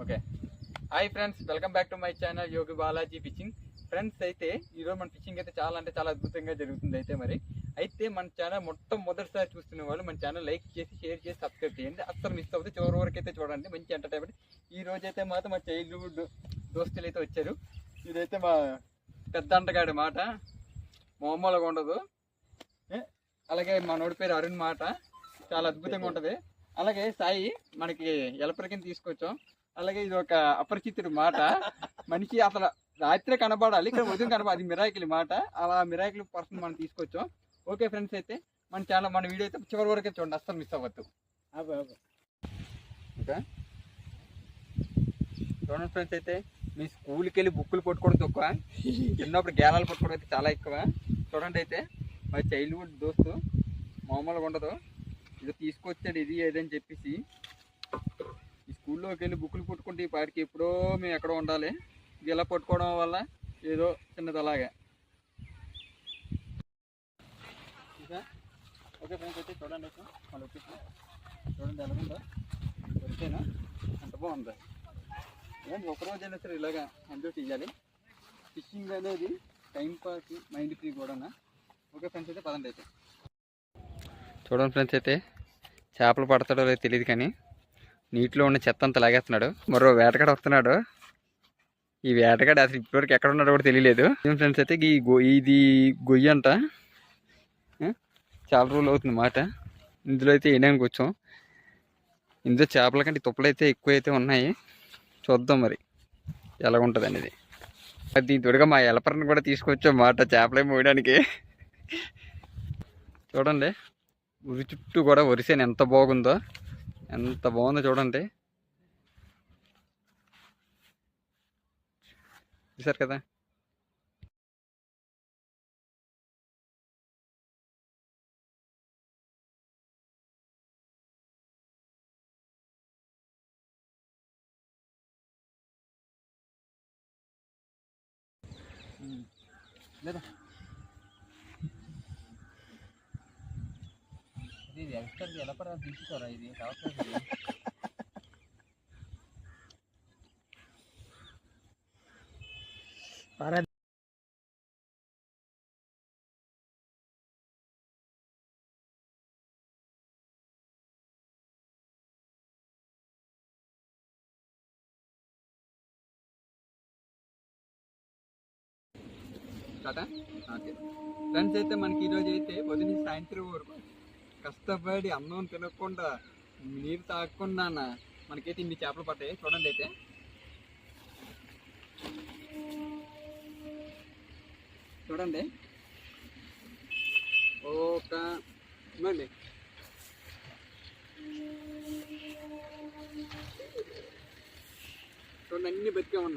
Okay. Hi friends, welcome back to my channel Yogi Balaji fishing. Friends అయితే ఈరోజు మన fishing అయితే చాలా అద్భుతంగా జరుగుతుంది. అయితే మన ఛానల్ మొట్టమొదటిసారి చూస్తున్న వాళ్ళు మన ఛానల్ లైక్ చేసి, షేర్ చేసి, సబ్స్క్రైబ్ చేయండి. అస్సలు మిస్ అవుతుంది, చివరి వరకు అయితే చూడండి. మంచి ఎంటర్టైన్మెంట్. ఈ రోజు అయితే మాత్రం మా చైల్డ్హుడ్ దోస్తులు అయితే వచ్చారు. ఇదైతే మా పెద్ద అంటగాడి మాట, మామూలుగా ఉండదు. అలాగే మా నోడి పేరు అరుణ్ మాట, చాలా అద్భుతంగా ఉంటుంది. అలాగే సాయి మనకి ఎలపరి కింద తీసుకొచ్చాం. అలాగే ఇది ఒక అపరిచితుడు మాట, మనిషి అసలు రాత్రే కనబడాలి, ఇక్కడ ఉదయం కనబడాలి, అది మిరాకిల్ మాట. అలా మిరాకిల్ పర్సన్ మనం తీసుకొచ్చాం. ఓకే ఫ్రెండ్స్, అయితే మన వీడియో అయితే చివరి వరకు చూడండి, అస్సలు మిస్ అవ్వద్దు. ఓకే చూడండి ఫ్రెండ్స్, అయితే మీ స్కూల్కి వెళ్ళి బుక్కులు పట్టుకోవడం తక్కువ, చిన్నప్పుడు గేలాలు పట్టుకోవడం అయితే చాలా ఎక్కువ. చూడండి, అయితే మా చైల్డ్హుడ్ దోస్తు మామూలుగా ఉండదు. ఇది తీసుకొచ్చాడు, ఇది ఏదని చెప్పేసి ఈ స్కూల్లోకి వెళ్ళి బుక్కులు పట్టుకుంటే ఈ పాటికి ఎప్పుడో మేము ఎక్కడో ఉండాలి. ఇది ఇలా పట్టుకోవడం వల్ల ఏదో చిన్నది అలాగా. ఓకే ఫ్రెండ్స్, అయితే చూడండి, అయితే మా లొకేషన్ చూడండి ఎలా ఉందో. ఓకేనా, అంత బాగుంది. ఏంటి ఒకరోజైనా సరే ఇలాగా ఎంజాయ్ చేయాలి. ఫిషింగ్ అనేది టైం పాస్, మైండ్ ఫ్రీ కూడా. ఓకే ఫ్రెండ్స్, అయితే పదండి. అయితే చూడండి ఫ్రెండ్స్, అయితే చేపలు పడతాడో లేదో తెలియదు కానీ నీటిలో ఉన్న చెత్త అంతా లాగేస్తున్నాడు. మరో వేటగాడు వస్తున్నాడు. ఈ వేటగాడు అసలు ఇప్పటివరకు ఎక్కడ ఉన్నాడో కూడా తెలియలేదు. ఫ్రెండ్స్, అయితే ఇది గొయ్యి అంట, చాలా రోజులు అవుతుంది మాట. ఇందులో అయితే వేయడానికి వచ్చాం. ఇందులో చేపల కంటే తుప్పలు అయితే ఎక్కువ అయితే ఉన్నాయి. చూద్దాం మరి ఎలా ఉంటుంది అనేది. దీని తోడుగా మా ఎలపర్ని కూడా తీసుకొచ్చాం మాట, చేపలే మోయడానికి. చూడండి, ఉరి చుట్టూ కూడా వరిసేను ఎంత బాగుందో, ఎంత బాగుందో చూడండి. చూసారు కదా. లేదా ఇది ఎక్స్ట్రా ఎలా పడా తీసుకోరా, ఇది కావట్లేదు. ఓకే ఫ్రెండ్స్, అయితే మనకి ఈరోజు అయితే పొద్దున్న సాయంత్రం వరకు కష్టపడి అన్నం తినకుండా, నీరు తాగకుండా మనకైతే ఇన్ని చేపలు పడ్డాయి. చూడండి, అయితే చూడండి. ఒక మళ్ళీ చూడండి, అన్ని బతికే ఉన్నాయి.